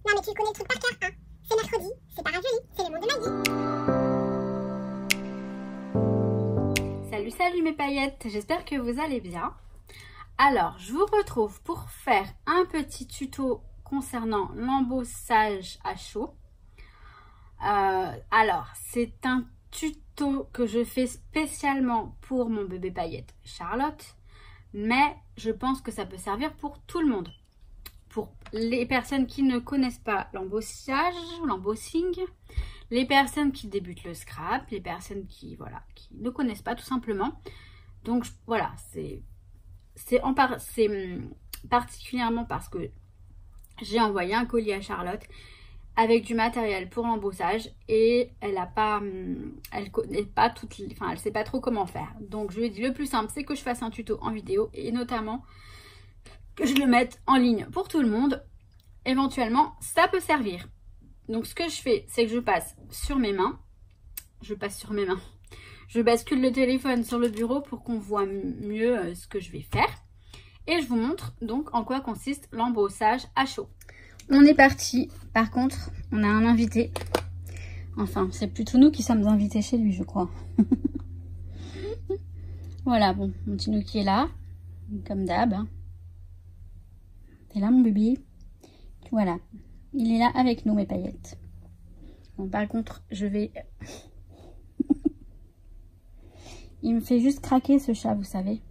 Non mais tu connais le truc par cœur, hein. C'est mercredi, c'est Paravioli, c'est les mots de Maggie. Salut, salut mes paillettes, j'espère que vous allez bien. Alors, je vous retrouve pour faire un petit tuto concernant l'embossage à chaud. Alors, c'est un tuto que je fais spécialement pour mon bébé paillette Charlotte, mais je pense que ça peut servir pour tout le monde. Pour les personnes qui ne connaissent pas l'embossage, l'embossing, les personnes qui débutent le scrap, les personnes qui ne connaissent pas tout simplement. Donc voilà, c'est particulièrement parce que j'ai envoyé un colis à Charlotte avec du matériel pour l'embossage et elle sait pas trop comment faire. Donc je lui ai dit le plus simple, c'est que je fasse un tuto en vidéo et notamment que je le mette en ligne pour tout le monde. Éventuellement, ça peut servir. Donc ce que je fais, c'est que je passe sur mes mains. Je bascule le téléphone sur le bureau pour qu'on voit mieux ce que je vais faire. Et je vous montre donc en quoi consiste l'embossage à chaud. On est parti. Par contre, on a un invité. Enfin, c'est plutôt nous qui sommes invités chez lui, je crois. Voilà, bon, mon petit nous qui est là, comme d'hab. T'es là, mon bébé? Voilà, il est là avec nous, mes paillettes. Bon, par contre, je vais... Il me fait juste craquer, ce chat, vous savez.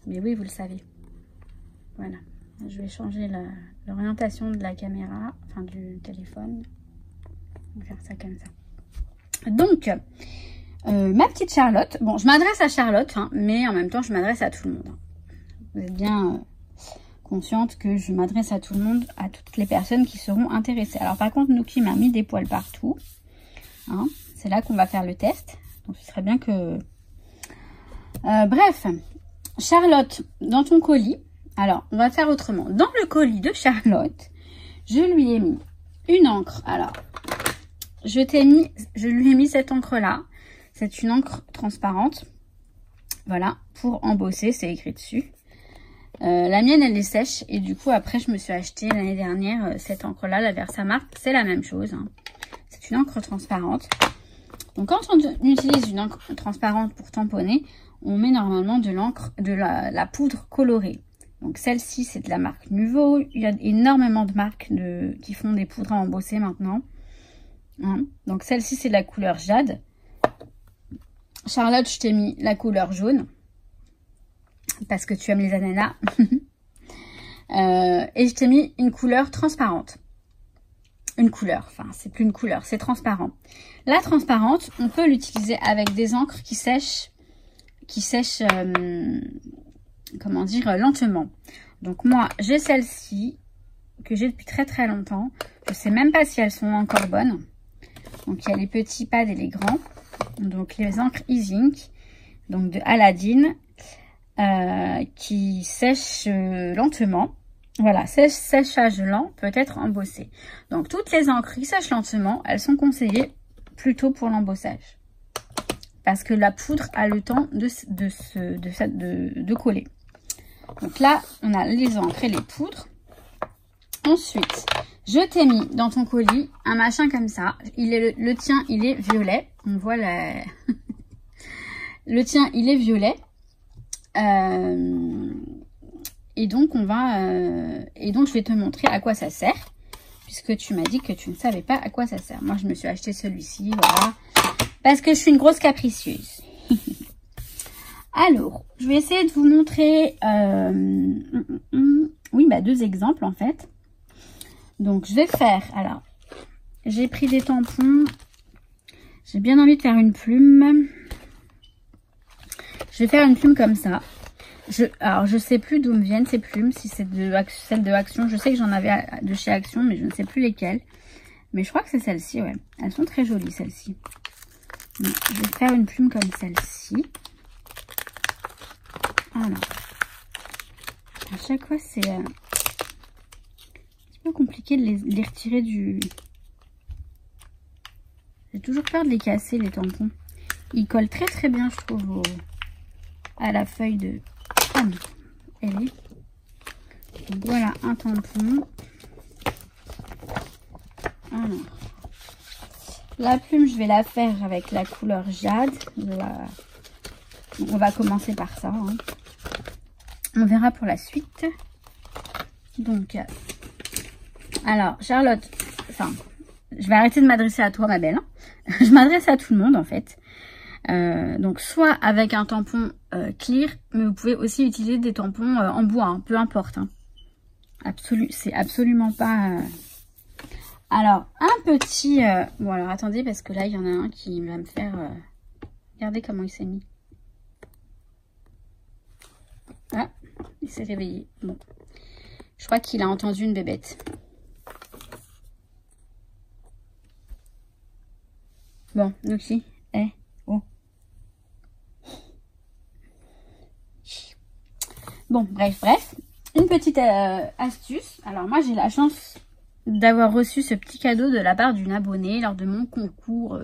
Mais oui, vous le savez. Voilà. Je vais changer l'orientation de la caméra, enfin du téléphone. On va faire ça comme ça. Donc, ma petite Charlotte. Bon, je m'adresse à Charlotte, hein, mais en même temps, je m'adresse à tout le monde. Vous êtes bien consciente que je m'adresse à tout le monde, à toutes les personnes qui seront intéressées. Alors, par contre, Nuki m'a mis des poils partout. Hein, c'est là qu'on va faire le test. Donc, ce serait bien que... bref, Charlotte, dans ton colis... Alors, on va faire autrement. Dans le colis de Charlotte, je lui ai mis une encre. Alors, je lui ai mis cette encre-là. C'est une encre transparente. Voilà, pour embosser, c'est écrit dessus. La mienne, elle est sèche. Et du coup, après, je me suis acheté l'année dernière cette encre-là, la Versamark. C'est la même chose. Hein. C'est une encre transparente. Donc, quand on utilise une encre transparente pour tamponner, on met normalement de l'encre, de la poudre colorée. Donc celle-ci, c'est de la marque Nuvo. Il y a énormément de marques qui font des poudres à embosser maintenant. Hein. Donc celle-ci, c'est de la couleur jade. Charlotte, je t'ai mis la couleur jaune. Parce que tu aimes les ananas. Et je t'ai mis une couleur transparente. Une couleur, enfin c'est plus une couleur, c'est transparent. La transparente, on peut l'utiliser avec des encres qui sèchent comment dire, lentement. Donc moi, j'ai celle-ci que j'ai depuis très très longtemps. Je sais même pas si elles sont encore bonnes. Donc il y a les petits pads et les grands. Donc les encres E-Zinc, donc de Aladdin, qui sèchent lentement. Voilà, séchage lent peut être embossé. Donc toutes les encres qui sèchent lentement, elles sont conseillées plutôt pour l'embossage. Parce que la poudre a le temps de coller. Donc là, on a les encres et les poudres. Ensuite, je t'ai mis dans ton colis un machin comme ça. Le tien, il est violet. On voit la... Le tien, il est violet. Et donc, je vais te montrer à quoi ça sert. Puisque tu m'as dit que tu ne savais pas à quoi ça sert. Moi, je me suis acheté celui-ci, voilà. Parce que je suis une grosse capricieuse. Alors, je vais essayer de vous montrer oui, deux exemples en fait. Donc, je vais faire... Alors, j'ai pris des tampons. J'ai bien envie de faire une plume. Je vais faire une plume comme ça. Alors, je sais plus d'où me viennent ces plumes. Si c'est celle de Action. Je sais que j'en avais de chez Action, mais je ne sais plus lesquelles. Mais je crois que c'est celle-ci, ouais. Elles sont très jolies, celles-ci. Je vais faire une plume comme celle-ci. Voilà. À chaque fois, c'est un petit peu compliqué de les retirer du... J'ai toujours peur de les casser, les tampons. Ils collent très très bien, je trouve, à la feuille de... Ah non, elle est... Donc voilà, un tampon. Alors, la plume, je vais la faire avec la couleur jade. On va commencer par ça. Hein. On verra pour la suite. Donc, alors, Charlotte, enfin, je vais arrêter de m'adresser à toi, ma belle. Hein. Je m'adresse à tout le monde, en fait. Donc, soit avec un tampon clear, mais vous pouvez aussi utiliser des tampons en bois, hein, peu importe. Hein. C'est absolument pas... Alors, un petit... Bon, alors, attendez, parce que là, il y en a un qui va me faire... Regardez comment il s'est mis. Ah, il s'est réveillé. Bon. Je crois qu'il a entendu une bébête. Bon, Nuki. Oh. Bon, bref. Une petite astuce. Alors, moi, j'ai la chance d'avoir reçu ce petit cadeau de la part d'une abonnée lors de mon concours.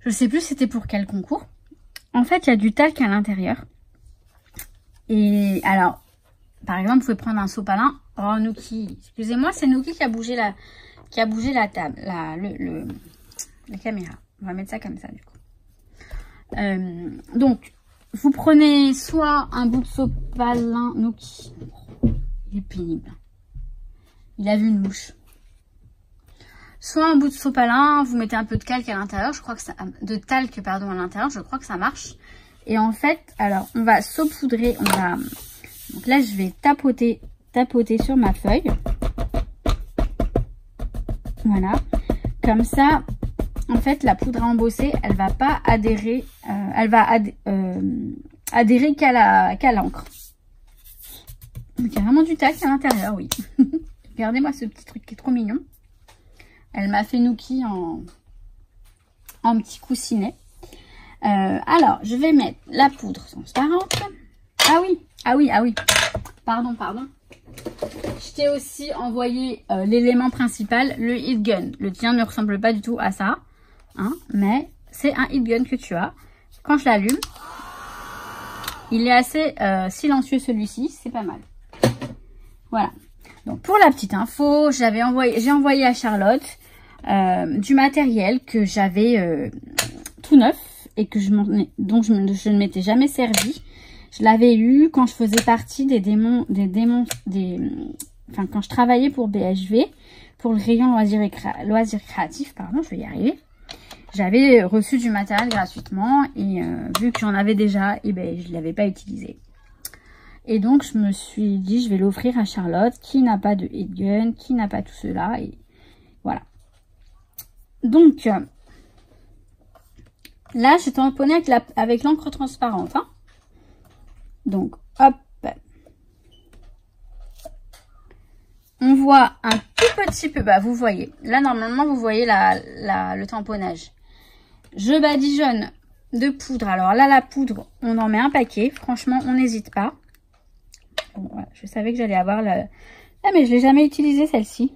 Je sais plus c'était pour quel concours. En fait, il y a du talc à l'intérieur. Et alors, par exemple, vous pouvez prendre un sopalin. Oh, Nuki, excusez-moi, c'est Nuki qui a bougé la table, la caméra. On va mettre ça comme ça, du coup. Donc, vous prenez soit un bout de sopalin. Nuki, il est pénible. Il a vu une mouche. Soit un bout de sopalin, vous mettez un peu de talc à l'intérieur. Je crois que ça, à l'intérieur. Je crois que ça marche. Et en fait, alors, on va saupoudrer. Donc là, je vais tapoter sur ma feuille. Voilà. Comme ça, en fait, la poudre à embosser, elle va pas adhérer. Elle va adhérer qu'à l'encre. Donc, il y a vraiment du talc à l'intérieur, oui. Regardez-moi ce petit truc qui est trop mignon. Elle m'a fait Nuki en petit coussinet. Alors, je vais mettre la poudre transparente. Ah oui. Pardon. Je t'ai aussi envoyé l'élément principal, le heat gun. Le tien ne ressemble pas du tout à ça. Hein, mais c'est un heat gun que tu as. Quand je l'allume, il est assez silencieux celui-ci. C'est pas mal. Voilà. Donc, pour la petite info, j'ai envoyé à Charlotte du matériel que j'avais tout neuf et que dont je ne m'étais jamais servi. Je l'avais eu quand je faisais partie quand je travaillais pour BHV, pour le rayon loisirs créatifs, pardon, je vais y arriver. J'avais reçu du matériel gratuitement et vu que j'en avais déjà, je ne l'avais pas utilisé. Et donc, je me suis dit, je vais l'offrir à Charlotte, qui n'a pas de heat gun, qui n'a pas tout cela. Et voilà. Donc, là, j'ai tamponné avec l'encre transparente. Hein. Donc, hop. On voit un tout petit peu. Bah, vous voyez. Là, normalement, vous voyez le tamponnage. Je badigeonne de poudre. Alors là, la poudre, on en met un paquet. Franchement, on n'hésite pas. Bon, voilà, je savais que j'allais avoir Ah, mais je l'ai jamais utilisée, celle-ci.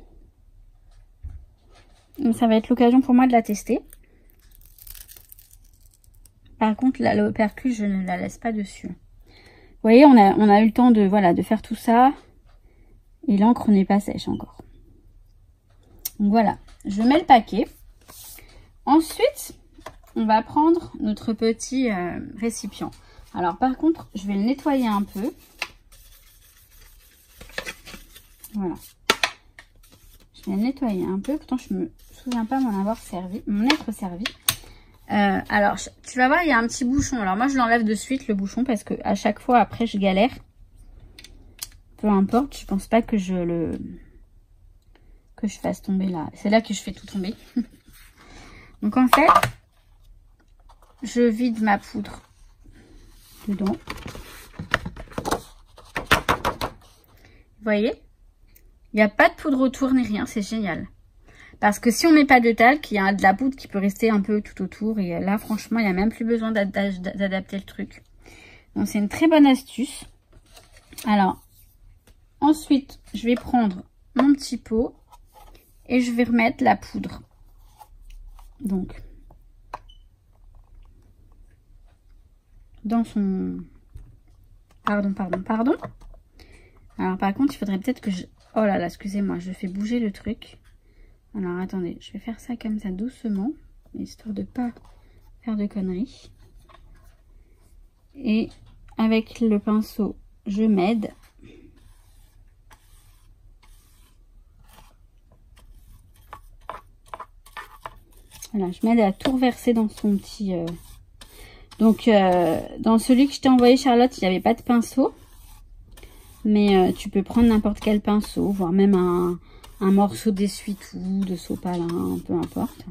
Donc, ça va être l'occasion pour moi de la tester. Par contre, l'opercule, je ne la laisse pas dessus. Vous voyez, on a eu le temps de faire tout ça. Et l'encre n'est pas sèche encore. Donc, voilà. Je mets le paquet. Ensuite, on va prendre notre petit récipient. Alors, par contre, je vais le nettoyer un peu. Voilà. Je vais le nettoyer un peu. Pourtant, je me souviens pas m'en être servi. Alors, tu vas voir, il y a un petit bouchon. Alors, moi, je l'enlève de suite, le bouchon, parce que à chaque fois, après, je galère. Peu importe, je pense pas que je fasse tomber là. C'est là que je fais tout tomber. Donc, en fait, je vide ma poudre dedans. Vous voyez? Il n'y a pas de poudre autour ni rien, c'est génial. Parce que si on met pas de talc, il y a de la poudre qui peut rester un peu tout autour. Et là, franchement, il n'y a même plus besoin d'adapter le truc. Donc, c'est une très bonne astuce. Alors, ensuite, je vais prendre mon petit pot et je vais remettre la poudre. Donc, dans son... Pardon. Alors, par contre, il faudrait peut-être que je... Oh là là, excusez-moi, je fais bouger le truc. Alors attendez, je vais faire ça comme ça doucement, histoire de pas faire de conneries. Et avec le pinceau, je m'aide. Voilà, je m'aide à tout reverser dans son petit... Donc, dans celui que je t'ai envoyé, Charlotte, il n'y avait pas de pinceau. Mais tu peux prendre n'importe quel pinceau, voire même un morceau d'essuie-tout, de sopalin, peu importe.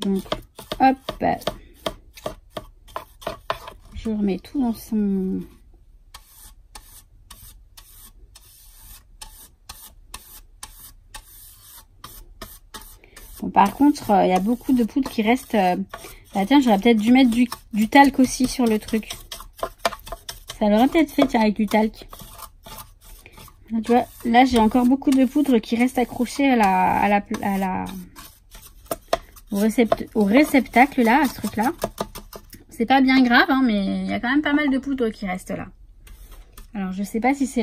Donc, hop, je remets tout dans son... Bon, par contre, il y a beaucoup de poudre qui reste... Bah tiens, j'aurais peut-être dû mettre du talc aussi sur le truc. Ça l'aurait peut-être fait, tiens, avec du talc. Là, tu vois, là, j'ai encore beaucoup de poudre qui reste accrochée au réceptacle, là, à ce truc-là. C'est pas bien grave, hein, mais il y a quand même pas mal de poudre qui reste là. Alors, je sais pas si c'est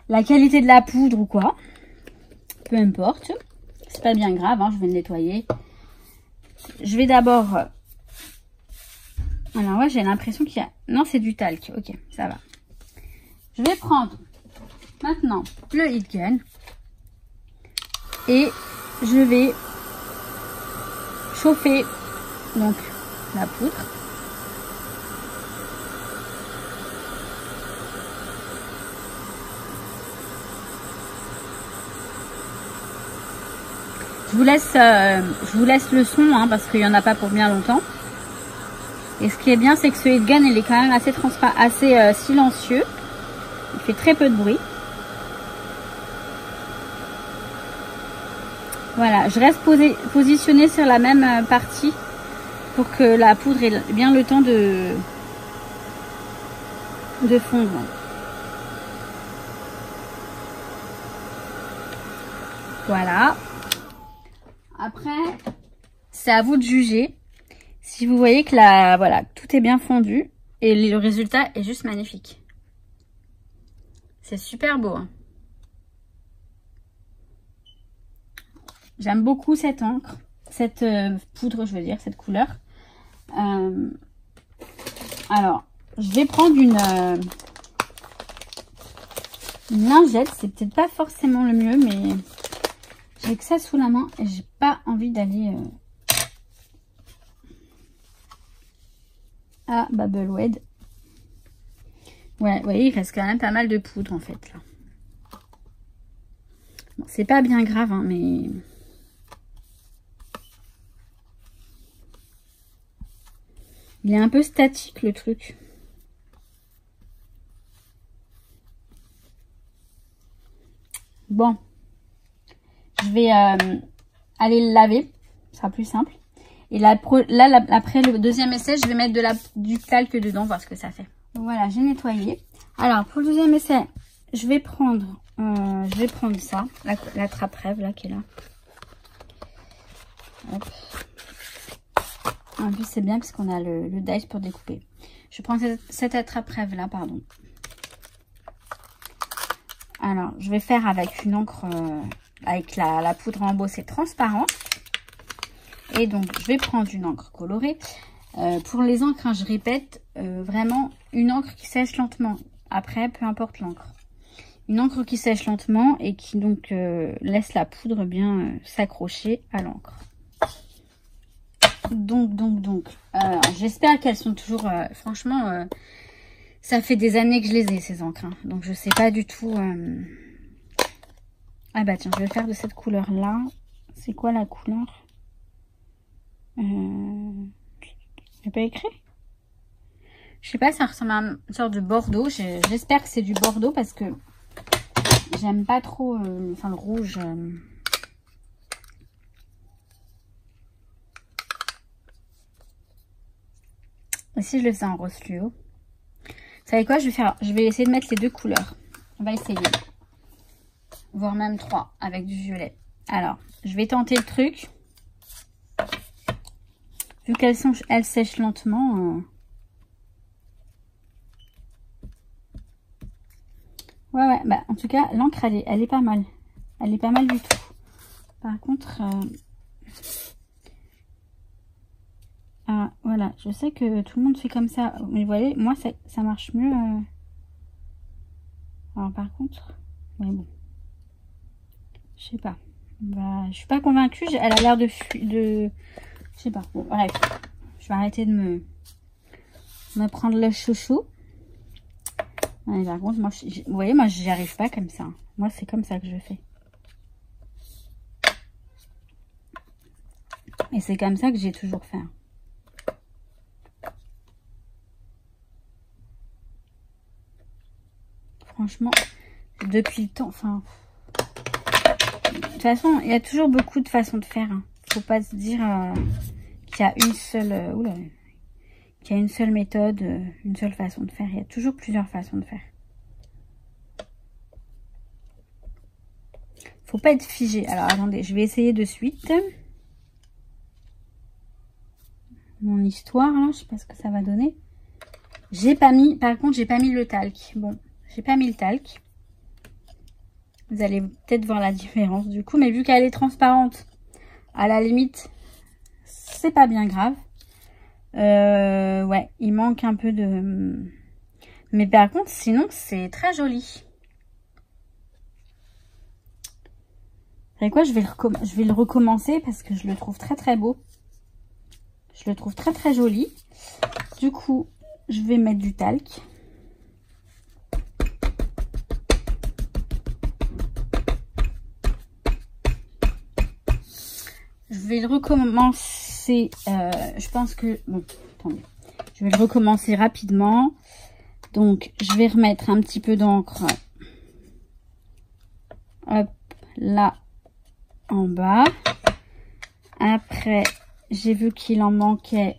la qualité de la poudre ou quoi. Peu importe. C'est pas bien grave, hein, je vais le nettoyer. Je vais d'abord... Alors ouais, j'ai l'impression qu'il y a... Non, c'est du talc. Ok, ça va. Je vais prendre maintenant le heat gun. Et je vais chauffer donc la poudre. Je vous laisse le son, hein, parce qu'il n'y en a pas pour bien longtemps. Et ce qui est bien, c'est que ce heat gun, il est quand même assez silencieux. Il fait très peu de bruit. Voilà, je reste positionnée sur la même partie pour que la poudre ait bien le temps de fondre. Voilà. Après, c'est à vous de juger. Si vous voyez que voilà, tout est bien fondu et le résultat est juste magnifique. C'est super beau, hein. J'aime beaucoup cette encre, cette poudre, je veux dire, cette couleur. Alors, je vais prendre une lingette. C'est peut-être pas forcément le mieux, mais j'ai que ça sous la main et j'ai pas envie d'aller à Bubblewed. Ouais, vous voyez, il reste quand même pas mal de poudre en fait là. Bon, c'est pas bien grave, hein, mais il est un peu statique le truc. Bon, je vais aller le laver, ce sera plus simple. Et là, après le deuxième essai, je vais mettre du talc dedans, voir ce que ça fait. Donc voilà, j'ai nettoyé. Alors, pour le deuxième essai, je vais prendre ça, la trappe rêve là qui est là. Hop. En plus, c'est bien parce qu'on a le dice pour découper. Je prends cette attrape rêve là, pardon. Alors, je vais faire avec une encre, avec la poudre embossée transparente. Et donc, je vais prendre une encre colorée. Pour les encres, hein, je répète, vraiment une encre qui sèche lentement. Après, peu importe l'encre. Une encre qui sèche lentement et qui donc laisse la poudre bien s'accrocher à l'encre. Donc, j'espère qu'elles sont toujours... franchement, ça fait des années que je les ai, ces encres. Hein, donc, je sais pas du tout... Ah bah tiens, je vais faire de cette couleur-là. C'est quoi la couleur? J'ai pas écrit. Je sais pas, ça ressemble à une sorte de bordeaux. J'espère que c'est du bordeaux parce que j'aime pas trop enfin le rouge. Et si je le faisais en rose fluo? Vous savez quoi, je vais essayer de mettre les deux couleurs. On va essayer. Voire même 3 avec du violet. Alors, je vais tenter le truc. Vu qu'elles sèchent lentement. Ouais, bah en tout cas, l'encre, elle est pas mal. Elle est pas mal du tout. Par contre, ah, voilà, je sais que tout le monde fait comme ça. Mais vous voyez, moi, ça marche mieux. Alors par contre, mais bon, je sais pas. Bah, je suis pas convaincue. Elle a l'air de... Je sais pas. Bon, bref. Je vais arrêter de me prendre le chouchou. Ouais, par contre, moi, vous voyez, moi, j'y arrive pas comme ça. Moi, c'est comme ça que je fais. Et c'est comme ça que j'ai toujours fait. Franchement, depuis le temps, enfin... De toute façon, il y a toujours beaucoup de façons de faire. Faut pas se dire qu'il y a une seule... qu'il y a une seule méthode, une seule façon de faire. Il y a toujours plusieurs façons de faire. Faut pas être figé. Alors, attendez, je vais essayer de suite. Mon histoire, là, je sais pas ce que ça va donner. J'ai pas mis, par contre, j'ai pas mis le talc. Bon, j'ai pas mis le talc. Vous allez peut-être voir la différence du coup, mais vu qu'elle est transparente, à la limite, c'est pas bien grave. Ouais, il manque un peu de... Mais par contre, sinon, c'est très joli. Vous savez quoi, je vais le recommencer parce que je le trouve très très beau. Je le trouve très très joli. Du coup, je vais mettre du talc. Je vais le recommencer. Je pense que... Bon, attendez. Je vais le recommencer rapidement. Donc, je vais remettre un petit peu d'encre. Hop, là, en bas. Après, j'ai vu qu'il en manquait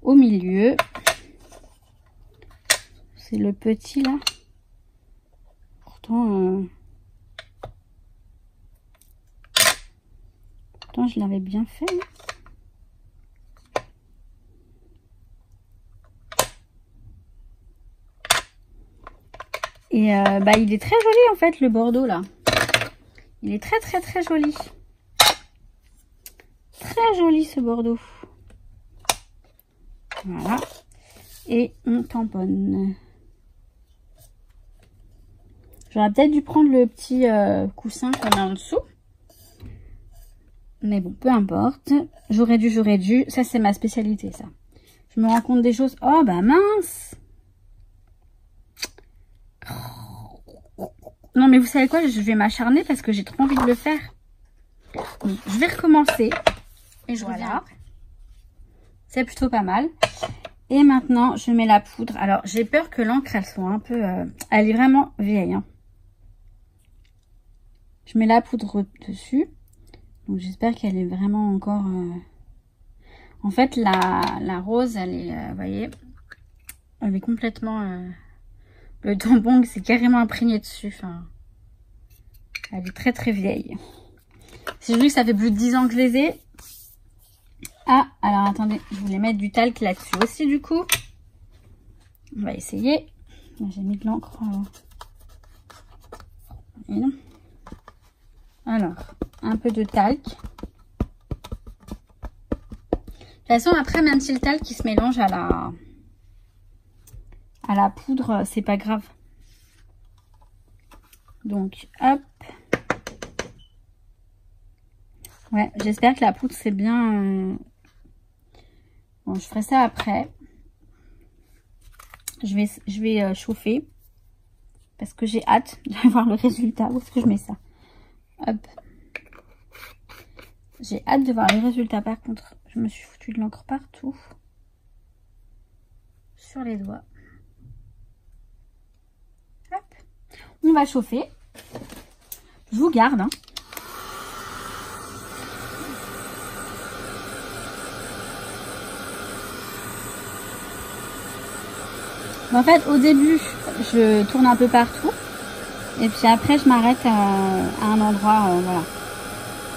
au milieu. C'est le petit, là. Pourtant, je l'avais bien fait. Et bah, il est très joli en fait, le bordeaux là. Il est très très très joli. Très joli ce bordeaux. Voilà. Et on tamponne. J'aurais peut-être dû prendre le petit coussin qu'on a en dessous. Mais bon, peu importe. J'aurais dû. Ça, c'est ma spécialité, ça. Je me rends compte des choses. Oh, bah mince. Non, mais vous savez quoi? Je vais m'acharner parce que j'ai trop envie de le faire. Donc, je vais recommencer. Et je reviens après. C'est plutôt pas mal. Et maintenant, je mets la poudre. Alors, j'ai peur que l'encre, elle soit un peu... elle est vraiment vieille. Hein. Je mets la poudre dessus. Donc j'espère qu'elle est vraiment encore... En fait, la rose, elle est... vous voyez, elle est complètement... Le tampon, c'est carrément imprégné dessus. Enfin, elle est très très vieille. C'est juste que ça fait plus de 10 ans que je les ai. Ah, alors attendez, je voulais mettre du talc là-dessus aussi du coup. On va essayer. J'ai mis de l'encre. Et non. Alors, un peu de talc. De toute façon, après, même si le talc qui se mélange à la poudre, c'est pas grave. Donc, hop. Ouais, j'espère que la poudre, c'est bien... Bon, je ferai ça après. Je vais chauffer. Parce que j'ai hâte de voir le résultat. Où est-ce que je mets ça? Hop. J'ai hâte de voir les résultats. Par contre, je me suis foutu de l'encre partout. Sur les doigts. Hop. On va chauffer. Je vous garde. Hein. En fait, au début, je tourne un peu partout. Et puis après, je m'arrête à un endroit, voilà.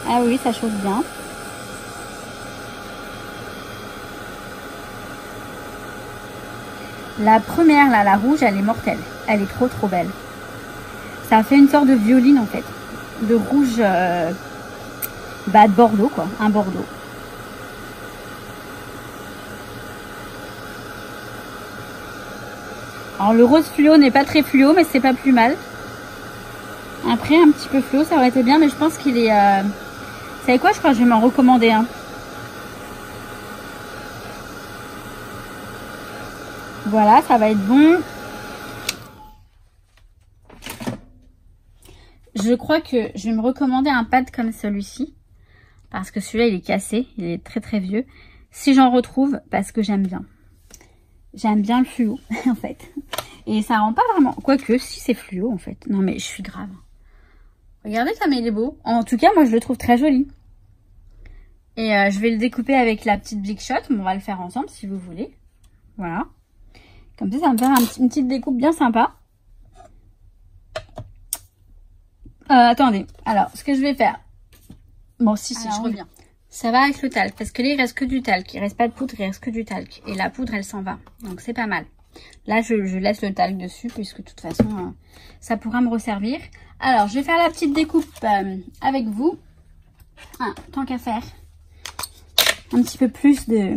Ah oui, ça chauffe bien. La première, là, la rouge, elle est mortelle. Elle est trop trop belle. Ça fait une sorte de violine en fait. De rouge, de bordeaux quoi. Un bordeaux. Alors le rose fluo n'est pas très fluo, mais c'est pas plus mal. Après un petit peu fluo, ça aurait été bien, mais je pense qu'il est... Vous savez quoi, je crois que je vais m'en recommander un. Voilà, ça va être bon. Je crois que je vais me recommander un pad comme celui-ci. Parce que celui-là, il est cassé. Il est très très vieux. Si j'en retrouve, parce que j'aime bien. J'aime bien le fluo, en fait. Et ça rend pas vraiment... Quoique, si c'est fluo, en fait. Non, mais je suis grave. Regardez comme il est beau. En tout cas, moi, je le trouve très joli. Et je vais le découper avec la petite Big Shot. On va le faire ensemble, si vous voulez. Voilà. Comme ça va me faire une petite découpe bien sympa. Attendez. Alors, ce que je vais faire... Bon, si, je reviens. Ça va avec le talc. Parce que là, il reste que du talc. Il reste pas de poudre, il reste que du talc. Et la poudre, elle s'en va. Donc, c'est pas mal. Là, je laisse le talc dessus. Puisque, de toute façon, ça pourra me resservir. Alors, je vais faire la petite découpe avec vous. Tant qu'à faire. Un petit peu plus de...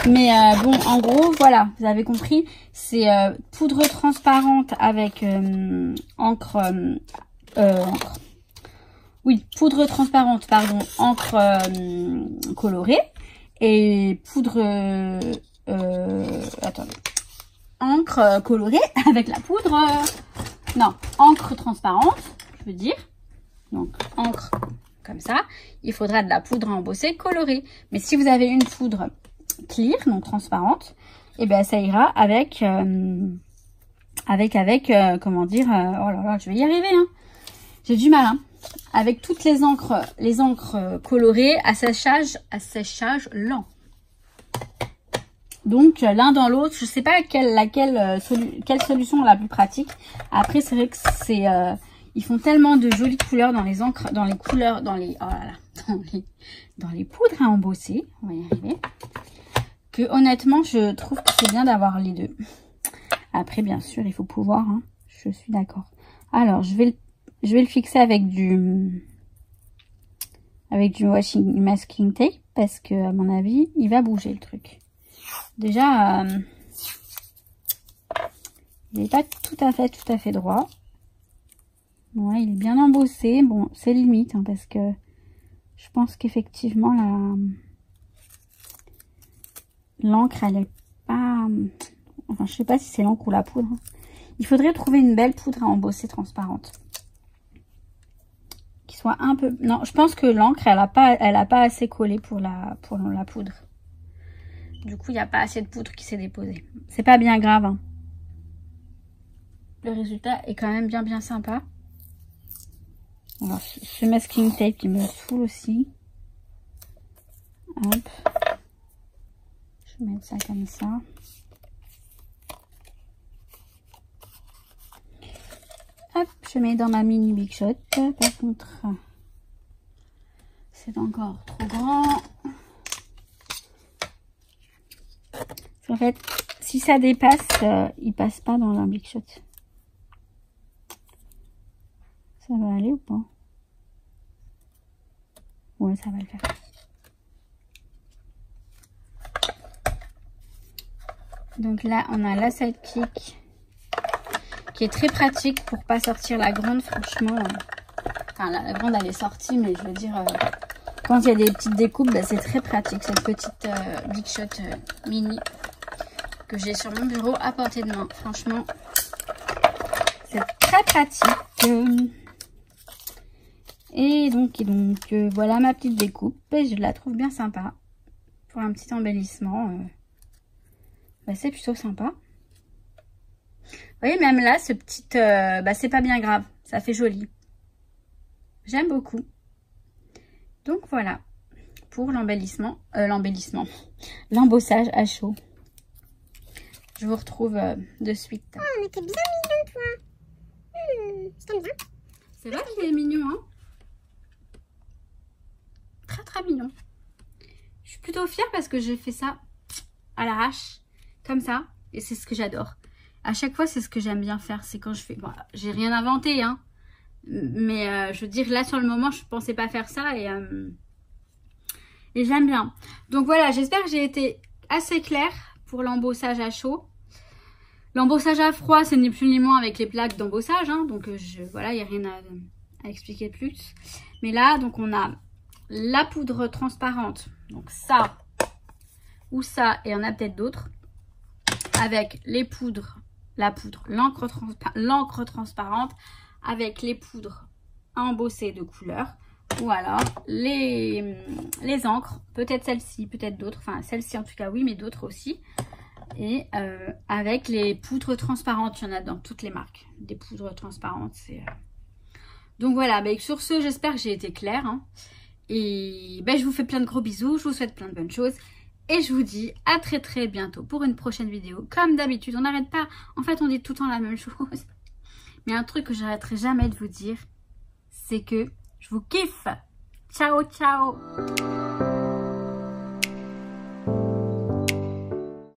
Mais bon, en gros, voilà. Vous avez compris. C'est poudre transparente avec encre... Oui, poudre transparente, pardon, encre colorée et poudre, attendez, encre colorée avec la poudre, non, encre transparente, je veux dire, donc encre comme ça, il faudra de la poudre à embosser colorée. Mais si vous avez une poudre clear, donc transparente, et ben ça ira avec, comment dire, oh là là, je vais y arriver, hein. J'ai du mal, hein. Avec toutes les encres colorées à séchage lent. Donc l'un dans l'autre, je sais pas quelle solution est la plus pratique. Après c'est vrai que c'est ils font tellement de jolies couleurs dans les encres, dans les couleurs, dans les oh là là, dans les poudres à embosser, on va y arriver. Que honnêtement, je trouve que c'est bien d'avoir les deux. Après bien sûr, il faut pouvoir, hein, je suis d'accord. Alors, je vais le fixer avec du masking tape parce que à mon avis il va bouger le truc. Déjà il n'est pas tout à fait droit. Ouais, il est bien embossé. Bon, c'est limite hein, parce que je pense qu'effectivement l'encre elle est pas... Enfin je sais pas si c'est l'encre ou la poudre. Il faudrait trouver une belle poudre à embosser transparente. Soit un peu... Non, je pense que l'encre, elle a pas assez collé pour la poudre. Du coup, il n'y a pas assez de poudre qui s'est déposée. C'est pas bien grave. Hein. Le résultat est quand même bien sympa. Alors, ce masking tape qui me saoule aussi. Hop. Je vais mettre ça comme ça. Hop, je mets dans ma mini Big Shot. Par contre, c'est encore trop grand. En fait, si ça dépasse, il passe pas dans la Big Shot. Ça va aller ou pas? Ouais, ça va le faire. Donc là, on a la sidekick qui est très pratique pour pas sortir la grande, franchement. Enfin, la grande, elle est sortie, mais je veux dire, quand il y a des petites découpes, bah, c'est très pratique. Cette petite Big Shot mini que j'ai sur mon bureau à portée de main. Franchement, c'est très pratique. Et donc voilà ma petite découpe. Et je la trouve bien sympa. Pour un petit embellissement, bah, c'est plutôt sympa. Vous voyez, même là, ce petit... bah, c'est pas bien grave. Ça fait joli. J'aime beaucoup. Donc, voilà. Pour l'embellissement. L'embossage à chaud. Je vous retrouve de suite. Oh, mais t'es bien mignon, toi. Je t'aime bien. C'est vrai qu'il est mignon, hein? Très, très mignon. Je suis plutôt fière parce que j'ai fait ça à l'arrache. Comme ça. Et c'est ce que j'adore. À chaque fois, c'est ce que j'aime bien faire. C'est quand je fais... Bon, j'ai rien inventé, hein. Mais je veux dire, là, sur le moment, je pensais pas faire ça. Et j'aime bien. Donc voilà, j'espère que j'ai été assez claire pour l'embossage à chaud. L'embossage à froid, c'est ni plus ni moins avec les plaques d'embossage. Hein. Donc voilà, il n'y a rien à expliquer de plus. Mais là, donc on a la poudre transparente. Donc ça, ou ça, et on a peut-être d'autres. Avec les poudres, l'encre transparente, avec les poudres embossées de couleur. Ou alors les encres, peut-être celle-ci, peut-être d'autres. Enfin, celle-ci en tout cas, oui, mais d'autres aussi. Et avec les poudres transparentes, il y en a dans toutes les marques. Des poudres transparentes, c'est... Donc voilà, bah, sur ce, j'espère que j'ai été claire. Hein. Et bah, je vous fais plein de gros bisous, je vous souhaite plein de bonnes choses. Et je vous dis à très très bientôt pour une prochaine vidéo. Comme d'habitude, on n'arrête pas. En fait, on dit tout le temps la même chose. Mais un truc que j'arrêterai jamais de vous dire, c'est que je vous kiffe. Ciao, ciao.